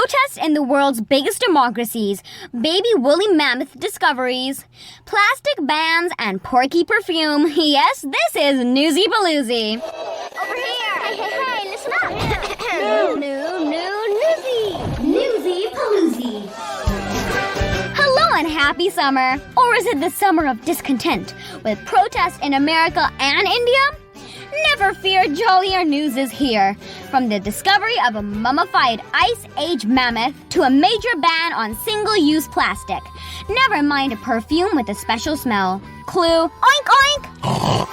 Protest in the world's biggest democracies, baby woolly mammoth discoveries, plastic bans, and porky perfume. Yes, this is Newsy Pooloozi. Over here! Hey, listen up! Newsy Pooloozi. Hello and happy summer. Or is it the summer of discontent with protests in America and India? Never fear, jollier news is here. From the discovery of a mummified Ice Age mammoth to a major ban on single-use plastic. Never mind a perfume with a special smell. Clue, oink oink!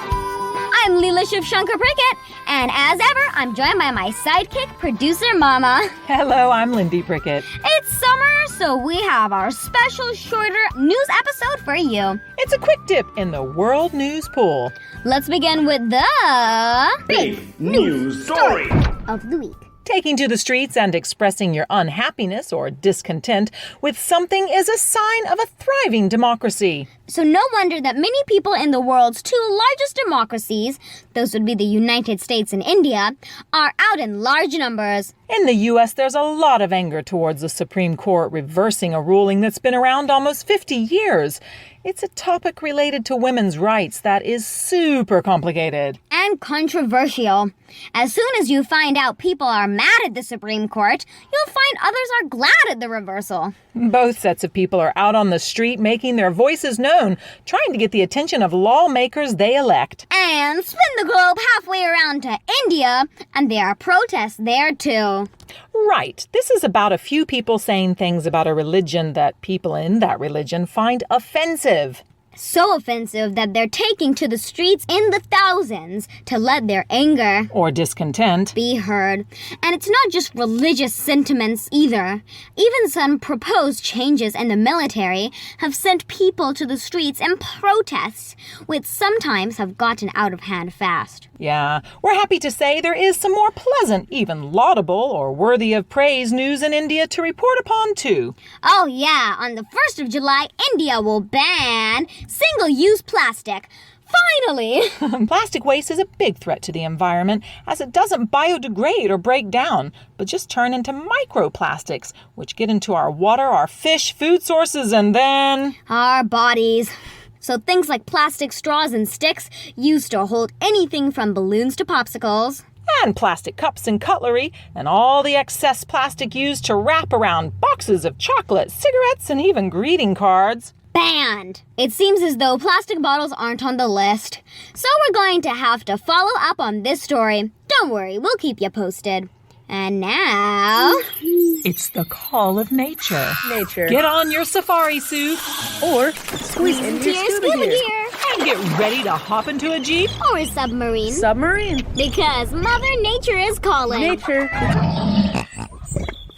I'm Leela Shivshankar Prickett, and as ever, I'm joined by my sidekick, producer Mama. Hello, I'm Lindy Prickett. It's summer, so we have our special shorter news episode for you. It's a quick dip in the world news pool. Let's begin with the big news story of the week. Taking to the streets and expressing your unhappiness or discontent with something is a sign of a thriving democracy. So no wonder that many people in the world's two largest democracies, those would be the United States and India, are out in large numbers. In the U.S., there's a lot of anger towards the Supreme Court reversing a ruling that's been around almost 50 years. It's a topic related to women's rights that is super complicated. And controversial. As soon as you find out people are mad at the Supreme Court, you'll find others are glad at the reversal. Both sets of people are out on the street making their voices known, trying to get the attention of lawmakers they elect. And spin the globe halfway around to India, and there are protests there too. Right. This is about a few people saying things about a religion that people in that religion find offensive. So offensive that they're taking to the streets in the thousands to let their anger or discontent be heard. And it's not just religious sentiments either. Even some proposed changes in the military have sent people to the streets in protests, which sometimes have gotten out of hand fast. Yeah, we're happy to say there is some more pleasant, even laudable or worthy of praise news in India to report upon too. Oh yeah, on the 1st of July, India will ban single-use plastic. Finally! Plastic waste is a big threat to the environment as it doesn't biodegrade or break down, but just turn into microplastics, which get into our water, our fish, food sources, and then our bodies. So things like plastic straws and sticks used to hold anything from balloons to popsicles. And plastic cups and cutlery, and all the excess plastic used to wrap around boxes of chocolate, cigarettes, and even greeting cards. Banned! It seems as though plastic bottles aren't on the list. So we're going to have to follow up on this story. Don't worry, we'll keep you posted. And now it's the call of nature. Nature. Get on your safari suit. Or squeeze into your scuba gear. And get ready to hop into a Jeep. Or a submarine. Submarine. Because Mother Nature is calling. Nature.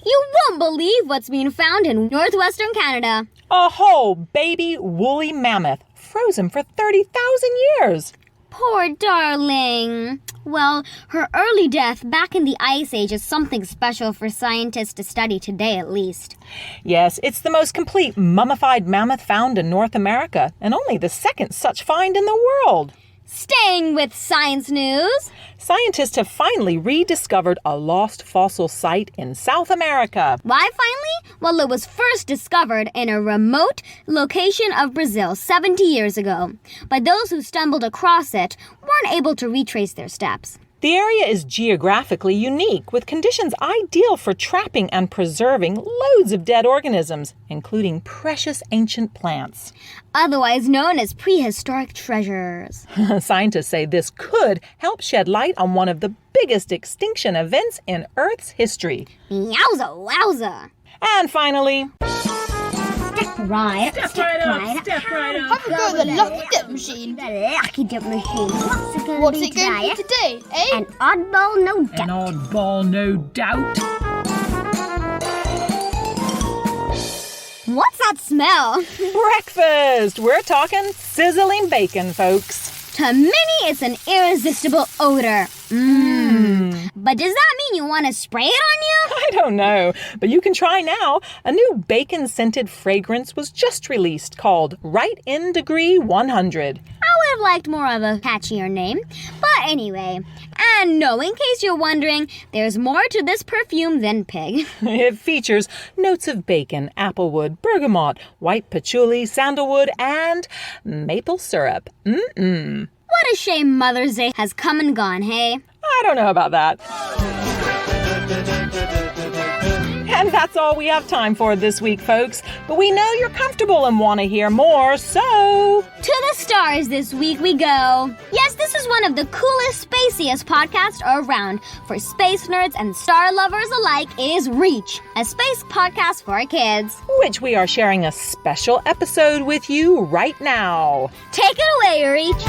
You won't believe what's being found in northwestern Canada. A whole baby woolly mammoth, frozen for 30,000 years. Poor darling. Well, her early death back in the Ice Age is something special for scientists to study today, at least. Yes, it's the most complete mummified mammoth found in North America, and only the second such find in the world. Staying with science news. Scientists have finally rediscovered a lost fossil site in South America. Why finally? Well, it was first discovered in a remote location of Brazil 70 years ago. But those who stumbled across it weren't able to retrace their steps. The area is geographically unique, with conditions ideal for trapping and preserving loads of dead organisms, including precious ancient plants. Otherwise known as prehistoric treasures. Scientists say this could help shed light on one of the biggest extinction events in Earth's history. Yowza, wowza. And finally, Step right up. Have a go at the lucky dip machine. The lucky dip machine. What's it going to do today, eh? An oddball, no doubt. An oddball, no doubt. What's that smell? Breakfast! We're talking sizzling bacon, folks. To many, it's an irresistible odor. Mmm. but does that mean you want to spray it on you? I don't know, but you can try now. A new bacon-scented fragrance was just released called Right in Degree 100. I would have liked more of a catchier name. But anyway, and no, in case you're wondering, there's more to this perfume than pig. It features notes of bacon, applewood, bergamot, white patchouli, sandalwood, and maple syrup. What a shame Mother's Day has come and gone, hey? I don't know about that. And that's all we have time for this week, folks. But we know you're comfortable and want to hear more, so... To the stars this week we go. Yes, this is one of the coolest, spaciest podcasts around. For space nerds and star lovers alike, it is Reach, a space podcast for kids. Which we are sharing a special episode with you right now. Take it away, Reach.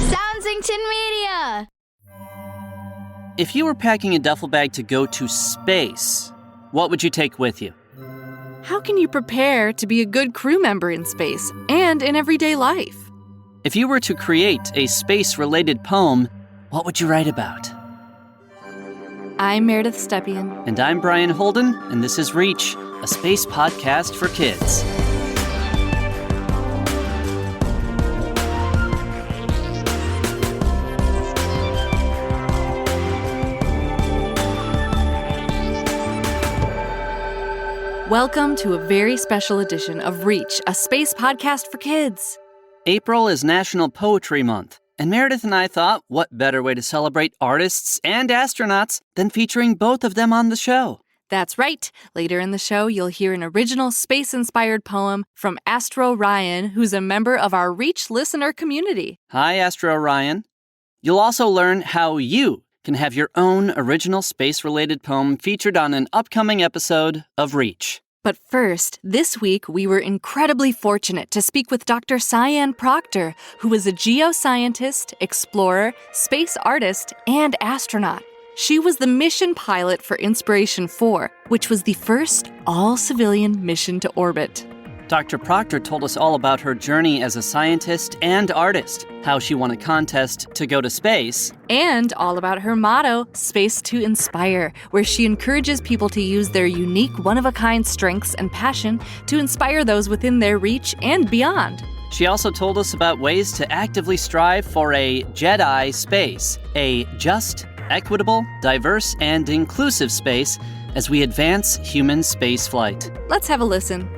Soundsington Media. If you were packing a duffel bag to go to space, what would you take with you? How can you prepare to be a good crew member in space and in everyday life? If you were to create a space-related poem, what would you write about? I'm Meredith Stepien. And I'm Brian Holden, and this is Reach, a space podcast for kids. Welcome to a very special edition of Reach, a space podcast for kids. April is National Poetry Month, and Meredith and I thought, what better way to celebrate artists and astronauts than featuring both of them on the show? That's right. Later in the show, you'll hear an original space-inspired poem from Astro Ryan, who's a member of our Reach listener community. Hi, Astro Ryan. You'll also learn how you can have your own original space-related poem featured on an upcoming episode of Reach. But first, this week we were incredibly fortunate to speak with Dr. Cyan Proctor, who is a geoscientist, explorer, space artist, and astronaut. She was the mission pilot for Inspiration 4, which was the first all-civilian mission to orbit. Dr. Proctor told us all about her journey as a scientist and artist, how she won a contest to go to space, and all about her motto, Space to Inspire, where she encourages people to use their unique, one-of-a-kind strengths and passion to inspire those within their reach and beyond. She also told us about ways to actively strive for a Jedi space, a just, equitable, diverse, and inclusive space as we advance human spaceflight. Let's have a listen.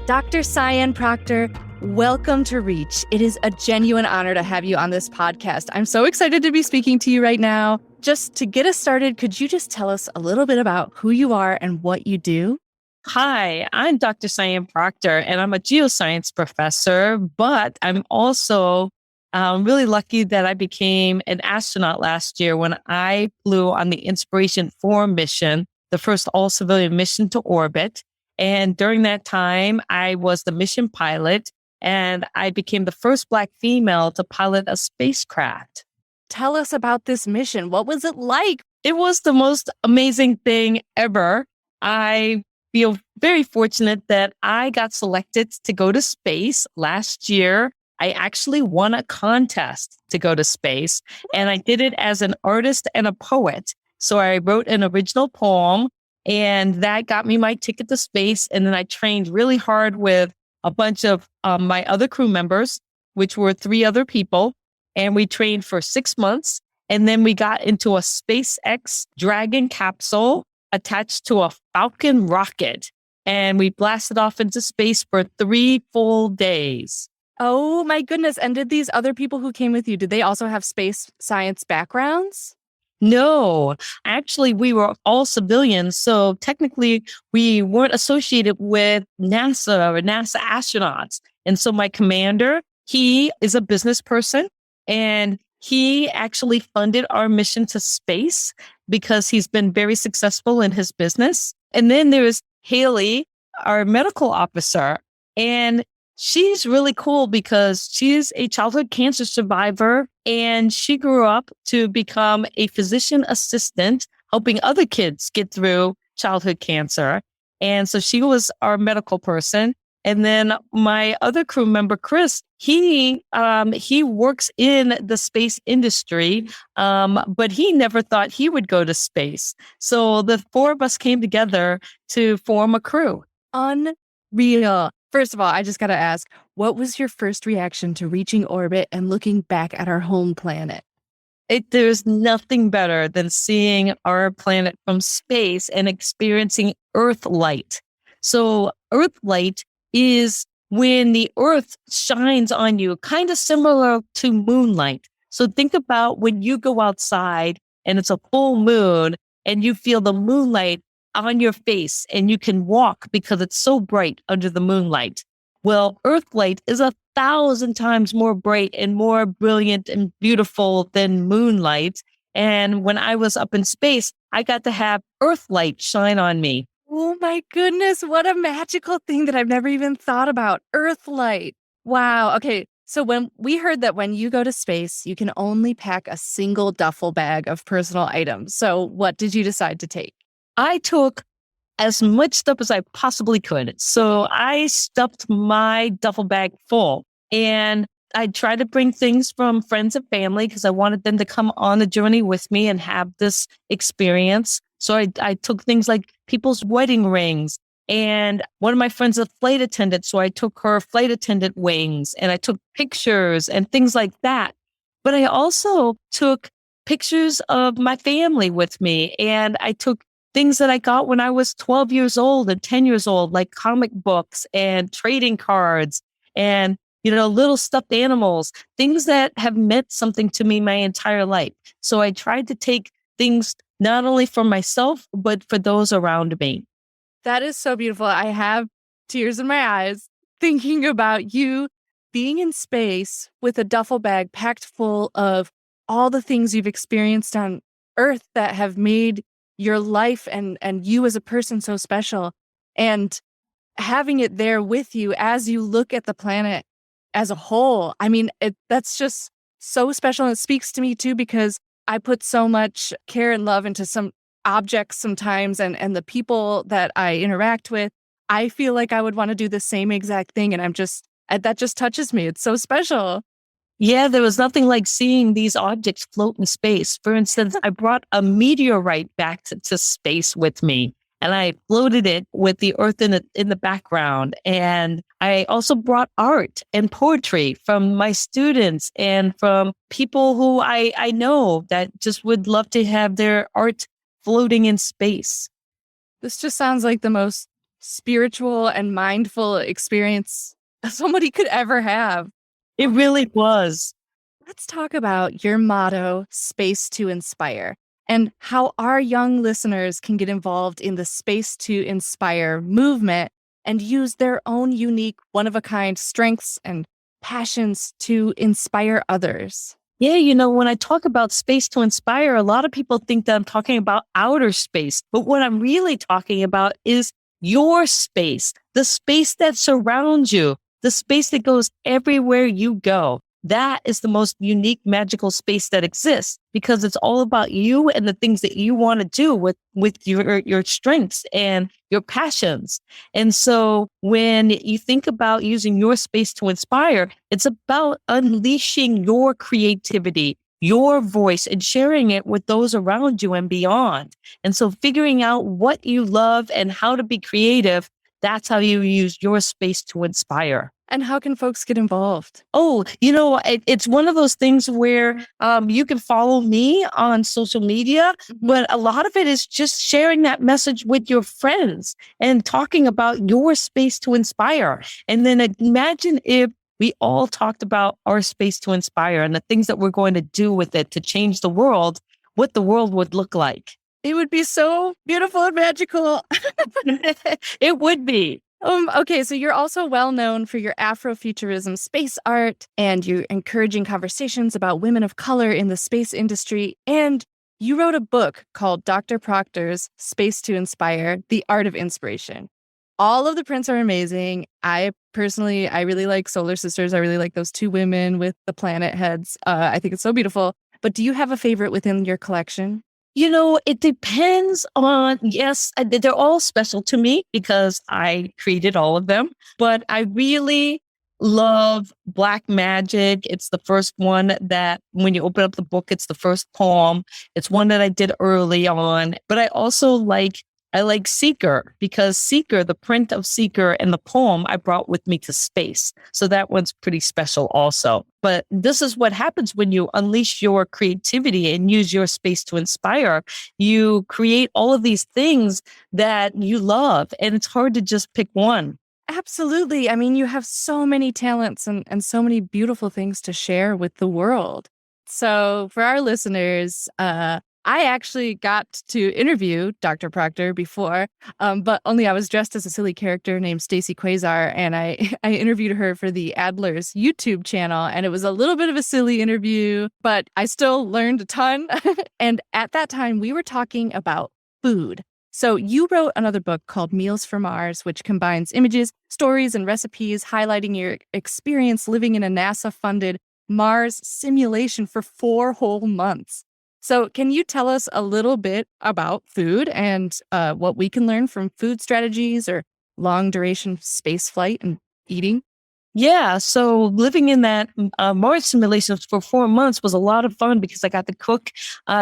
Dr. Cyan Proctor, welcome to Reach. It is a genuine honor to have you on this podcast. I'm so excited to be speaking to you right now. Just to get us started, could you just tell us a little bit about who you are and what you do? Hi, I'm Dr. Cyan Proctor, and I'm a geoscience professor, but I'm also really lucky that I became an astronaut last year when I flew on the Inspiration 4 mission, the first all-civilian mission to orbit. And during that time, I was the mission pilot, and I became the first Black female to pilot a spacecraft. Tell us about this mission. What was it like? It was the most amazing thing ever. I feel very fortunate that I got selected to go to space last year. I actually won a contest to go to space, and I did it as an artist and a poet. So I wrote an original poem, and that got me my ticket to space. And then I trained really hard with a bunch of my other crew members, which were 3 other people. And we trained for 6 months. And then we got into a SpaceX Dragon capsule attached to a Falcon rocket. And we blasted off into space for 3 full days. Oh my goodness. And did these other people who came with you, did they also have space science backgrounds? No, actually, we were all civilians. So technically, we weren't associated with NASA or NASA astronauts. And so my commander, he is a business person, and he actually funded our mission to space because he's been very successful in his business. And then there's Haley, our medical officer, and she's really cool because she's a childhood cancer survivor, and she grew up to become a physician assistant, helping other kids get through childhood cancer. And so she was our medical person. And then my other crew member, Chris, he works in the space industry, but he never thought he would go to space. So the four of us came together to form a crew. Unreal. First of all, I just got to ask, what was your first reaction to reaching orbit and looking back at our home planet? There's nothing better than seeing our planet from space and experiencing Earth light. So Earth light is when the Earth shines on you, kind of similar to moonlight. So think about when you go outside and it's a full moon and you feel the moonlight on your face and you can walk because it's so bright under the moonlight. Well, Earth light is 1,000 times more bright and more brilliant and beautiful than moonlight. And when I was up in space, I got to have Earth light shine on me. Oh my goodness, what a magical thing that I've never even thought about. Earth light. Wow. Okay. So when we heard that when you go to space, you can only pack a single duffel bag of personal items. So what did you decide to take? I took as much stuff as I possibly could. So I stuffed my duffel bag full, and I tried to bring things from friends and family because I wanted them to come on the journey with me and have this experience. So I took things like people's wedding rings, and one of my friends is a flight attendant. So I took her flight attendant wings, and I took pictures and things like that. But I also took pictures of my family with me, and I took things that I got when I was 12 years old and 10 years old, like comic books and trading cards and, little stuffed animals, things that have meant something to me my entire life. So I tried to take things not only for myself, but for those around me. That is so beautiful. I have tears in my eyes thinking about you being in space with a duffel bag packed full of all the things you've experienced on Earth that have made your life and you as a person so special, and having it there with you as you look at the planet as a whole. I mean, that's just so special. And it speaks to me too, because I put so much care and love into some objects sometimes, and the people that I interact with. I feel like I would want to do the same exact thing. And that just touches me. It's so special. Yeah, there was nothing like seeing these objects float in space. For instance, I brought a meteorite back to space with me, and I floated it with the Earth in the background. And I also brought art and poetry from my students and from people who I know that just would love to have their art floating in space. This just sounds like the most spiritual and mindful experience somebody could ever have. It really was. Let's talk about your motto, Space to Inspire, and how our young listeners can get involved in the Space to Inspire movement and use their own unique, one-of-a-kind strengths and passions to inspire others. Yeah, when I talk about space to inspire, a lot of people think that I'm talking about outer space. But what I'm really talking about is your space, the space that surrounds you, the space that goes everywhere you go. That is the most unique, magical space that exists, because it's all about you and the things that you want to do with your strengths and your passions. And so when you think about using your space to inspire, it's about unleashing your creativity, your voice, and sharing it with those around you and beyond. And so figuring out what you love and how to be creative, that's how you use your space to inspire. And how can folks get involved? Oh, it's one of those things where you can follow me on social media, but a lot of it is just sharing that message with your friends and talking about your space to inspire. And then imagine if we all talked about our space to inspire and the things that we're going to do with it to change the world, what the world would look like. It would be so beautiful and magical. It would be. Okay, so you're also well known for your Afrofuturism space art, and you're encouraging conversations about women of color in the space industry. And you wrote a book called Dr. Proctor's Space to Inspire, The Art of Inspiration. All of the prints are amazing. I really like Solar Sisters. I really like those two women with the planet heads. I think it's so beautiful. But do you have a favorite within your collection? It depends on, yes, they're all special to me because I created all of them, but I really love Black Magic. It's the first one that when you open up the book, it's the first poem. It's one that I did early on, but I like Seeker because Seeker, the print of Seeker and the poem I brought with me to space. So that one's pretty special also. But this is what happens when you unleash your creativity and use your space to inspire. You create all of these things that you love, and it's hard to just pick one. Absolutely. I mean, you have so many talents and so many beautiful things to share with the world. So, for our listeners, I actually got to interview Dr. Proctor before, but only I was dressed as a silly character named Stacy Quasar, and I interviewed her for the Adler's YouTube channel, and it was a little bit of a silly interview, but I still learned a ton. And at that time, we were talking about food. So you wrote another book called Meals for Mars, which combines images, stories, and recipes highlighting your experience living in a NASA-funded Mars simulation for 4 whole months. So can you tell us a little bit about food and what we can learn from food strategies or long-duration space flight and eating? Yeah, so living in that Mars simulation for 4 months was a lot of fun because I got to cook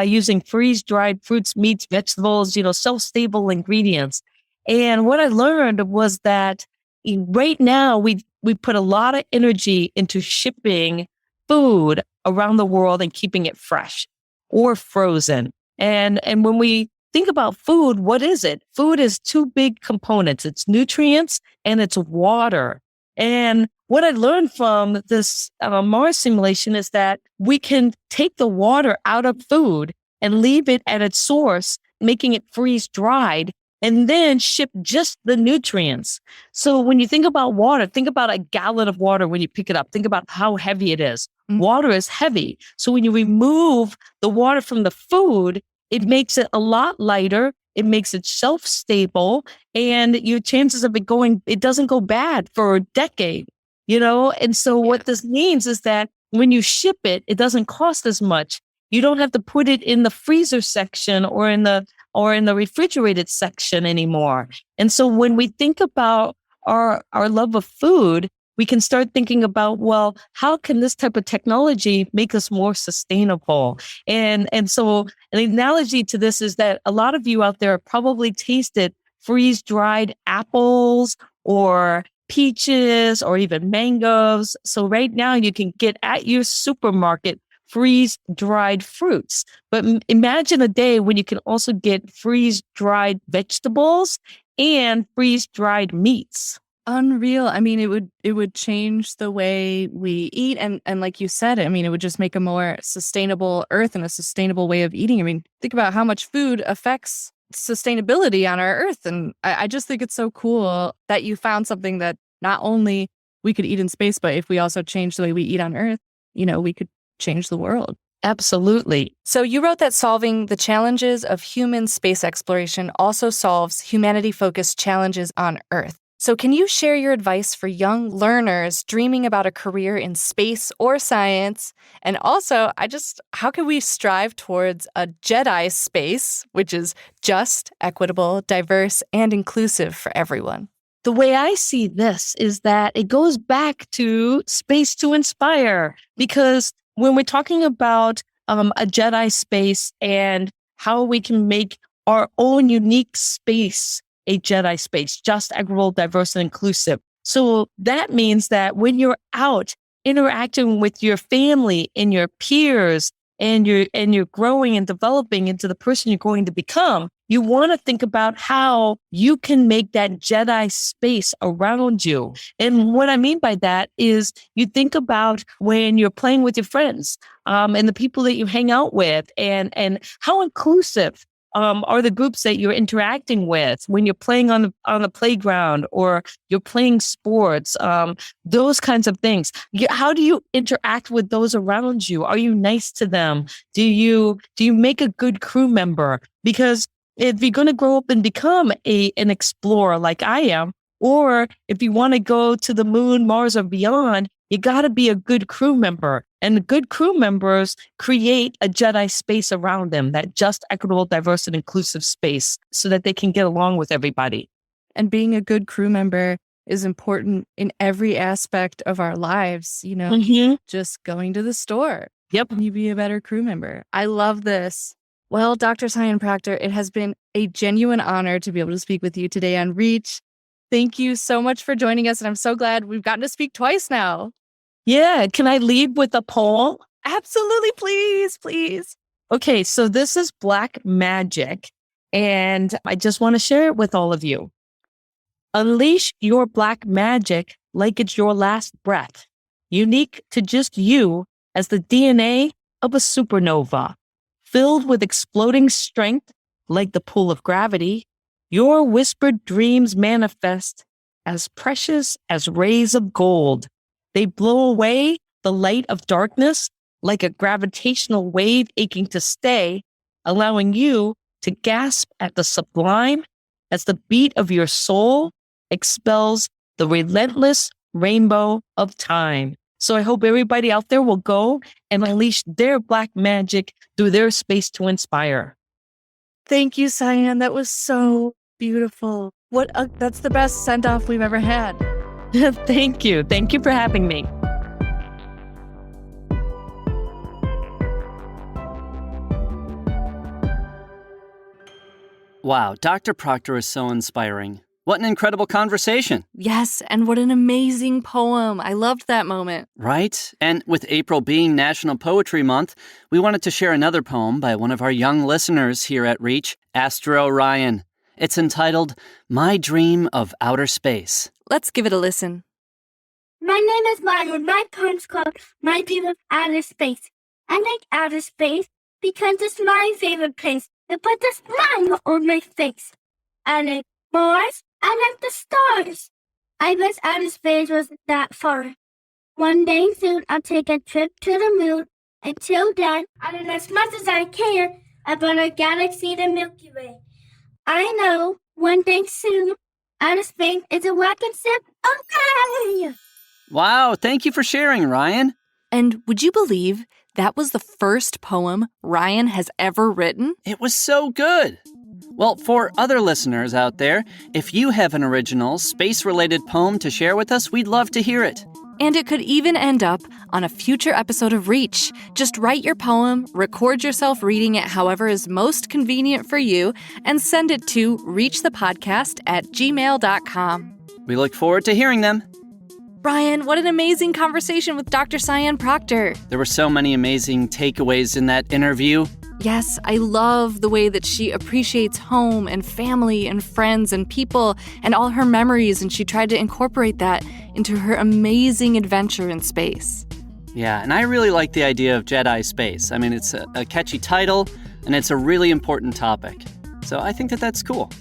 using freeze-dried fruits, meats, vegetables, shelf-stable ingredients. And what I learned was that right now we put a lot of energy into shipping food around the world and keeping it fresh or frozen. And when we think about food, what is it? Food is 2 big components. It's nutrients and it's water. And what I learned from this Mars simulation is that we can take the water out of food and leave it at its source, making it freeze dried, and then ship just the nutrients. So when you think about water, think about a gallon of water when you pick it up. Think about how heavy it is. Water is heavy. So when you remove the water from the food, it makes it a lot lighter. It makes it shelf-stable, and your chances of it doesn't go bad for a decade, And so what this means is that when you ship it, it doesn't cost as much. You don't have to put it in the freezer section or in the refrigerated section anymore. And so when we think about our love of food, we can start thinking about, well, how can this type of technology make us more sustainable? And so an analogy to this is that a lot of you out there probably tasted freeze-dried apples or peaches or even mangoes. So right now you can get at your supermarket freeze-dried fruits. But imagine a day when you can also get freeze-dried vegetables and freeze-dried meats. Unreal. I mean, it would change the way we eat. And like you said, I mean, it would just make a more sustainable earth and a sustainable way of eating. I mean, think about how much food affects sustainability on our earth. And I just think it's so cool that you found something that not only we could eat in space, but if we also change the way we eat on earth, we could change the world. Absolutely. So you wrote that solving the challenges of human space exploration also solves humanity-focused challenges on Earth. So can you share your advice for young learners dreaming about a career in space or science? And also, how can we strive towards a Jedi space, which is just, equitable, diverse, and inclusive for everyone? The way I see this is that it goes back to space to inspire, because when we're talking about a Jedi space and how we can make our own unique space a Jedi space, just, equitable, diverse, and inclusive. So that means that when you're out interacting with your family and your peers and you're growing and developing into the person you're going to become, you want to think about how you can make that Jedi space around you. And what I mean by that is you think about when you're playing with your friends and the people that you hang out with and how inclusive are the groups that you're interacting with when you're playing on the playground or you're playing sports, those kinds of things. How do you interact with those around you? Are you nice to them? Do you make a good crew member? Because if you're going to grow up and become an explorer like I am, or if you want to go to the moon, Mars, or beyond, You got to be a good crew member. And the good crew members create a Jedi space around them, that just, equitable, diverse, and inclusive space so that they can get along with everybody. And being a good crew member is important in every aspect of our lives, just going to the store. Yep. And you be a better crew member. I love this. Well, Dr. Cyan Proctor, it has been a genuine honor to be able to speak with you today on Reach. Thank you so much for joining us. And I'm so glad we've gotten to speak twice now. Yeah. Can I lead with a poem? Absolutely. Please, please. Okay. So this is Black Magic, and I just want to share it with all of you. Unleash your black magic like it's your last breath, unique to just you as the DNA of a supernova. Filled with exploding strength like the pull of gravity, your whispered dreams manifest as precious as rays of gold. They blow away the light of darkness like a gravitational wave aching to stay, allowing you to gasp at the sublime as the beat of your soul expels the relentless rainbow of time. So I hope everybody out there will go and unleash their black magic through their space to inspire. Thank you, Cyan. That was so beautiful. That's the best send-off we've ever had. Thank you. Thank you for having me. Wow, Dr. Proctor is so inspiring. What an incredible conversation. Yes, and what an amazing poem. I loved that moment. Right? And with April being National Poetry Month, we wanted to share another poem by one of our young listeners here at Reach, Astro Ryan. It's entitled, My Dream of Outer Space. Let's give it a listen. My name is Ryan. My poem's called My Dream of Outer Space. I like outer space because it's my favorite place. It puts a smile on my face. I like Mars. I like the stars. I wish outer space wasn't that far. One day soon I'll take a trip to the moon. Until then, I learn as much as I can about our galaxy, the Milky Way. I know one day soon outer space is a rocket ship. Okay! Wow, thank you for sharing, Ryan. And would you believe that was the first poem Ryan has ever written? It was so good. Well, for other listeners out there, if you have an original space-related poem to share with us, we'd love to hear it. And it could even end up on a future episode of Reach. Just write your poem, record yourself reading it however is most convenient for you, and send it to reachthepodcast@gmail.com. We look forward to hearing them. Brian, what an amazing conversation with Dr. Cyan Proctor. There were so many amazing takeaways in that interview. Yes, I love the way that she appreciates home and family and friends and people and all her memories, and she tried to incorporate that into her amazing adventure in space. Yeah, and I really like the idea of Jedi space. I mean, it's a catchy title, and it's a really important topic. So I think that that's cool.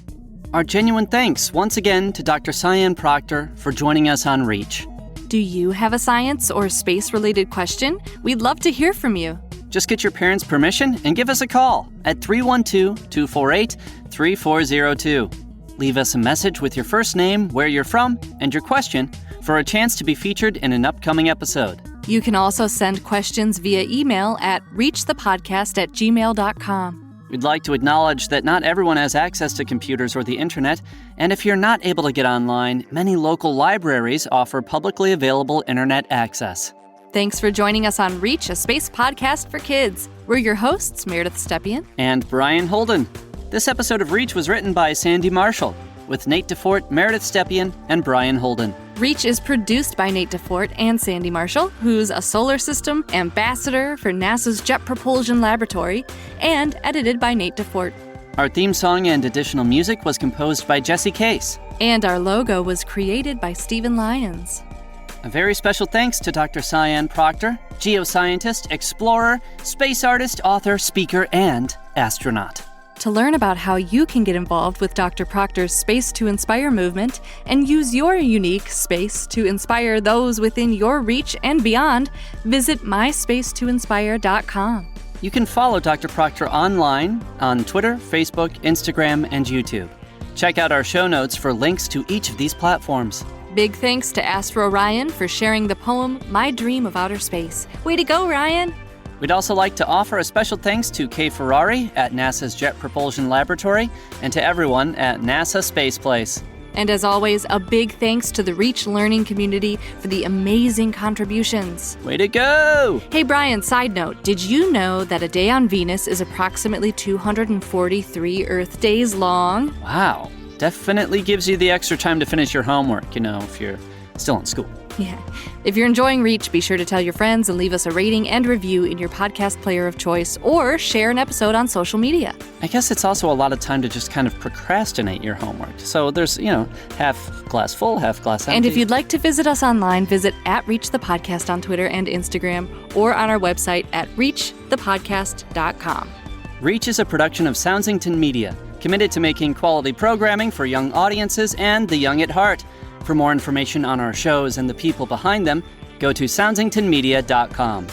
Our genuine thanks once again to Dr. Cyan Proctor for joining us on Reach. Do you have a science or space-related question? We'd love to hear from you. Just get your parents' permission and give us a call at 312-248-3402. Leave us a message with your first name, where you're from, and your question for a chance to be featured in an upcoming episode. You can also send questions via email at reachthepodcast@gmail.com. We'd like to acknowledge that not everyone has access to computers or the internet, and if you're not able to get online, many local libraries offer publicly available internet access. Thanks for joining us on Reach, a space podcast for kids. We're your hosts, Meredith Stepien and Brian Holden. This episode of Reach was written by Sandy Marshall, with Nate DeFort, Meredith Stepien, and Brian Holden. Reach is produced by Nate DeFort and Sandy Marshall, who's a solar system ambassador for NASA's Jet Propulsion Laboratory, and edited by Nate DeFort. Our theme song and additional music was composed by Jesse Case. And our logo was created by Stephen Lyons. A very special thanks to Dr. Cyan Proctor, geoscientist, explorer, space artist, author, speaker, and astronaut. To learn about how you can get involved with Dr. Proctor's Space to Inspire movement and use your unique space to inspire those within your reach and beyond, visit myspacetoinspire.com. You can follow Dr. Proctor online on Twitter, Facebook, Instagram, and YouTube. Check out our show notes for links to each of these platforms. Big thanks to Astro Ryan for sharing the poem My Dream of Outer Space. Way to go, Ryan! We'd also like to offer a special thanks to Kay Ferrari at NASA's Jet Propulsion Laboratory and to everyone at NASA Space Place. And as always, a big thanks to the Reach Learning community for the amazing contributions. Way to go! Hey Brian, side note, did you know that a day on Venus is approximately 243 Earth days long? Wow. Definitely gives you the extra time to finish your homework, if you're still in school. Yeah. If you're enjoying Reach, be sure to tell your friends and leave us a rating and review in your podcast player of choice, or share an episode on social media. I guess it's also a lot of time to just kind of procrastinate your homework. So there's, half glass full, half glass empty. And if you'd like to visit us online, visit @ReachThePodcast on Twitter and Instagram, or on our website at reachthepodcast.com. Reach is a production of Soundsington Media, committed to making quality programming for young audiences and the young at heart. For more information on our shows and the people behind them, go to soundsingtonmedia.com.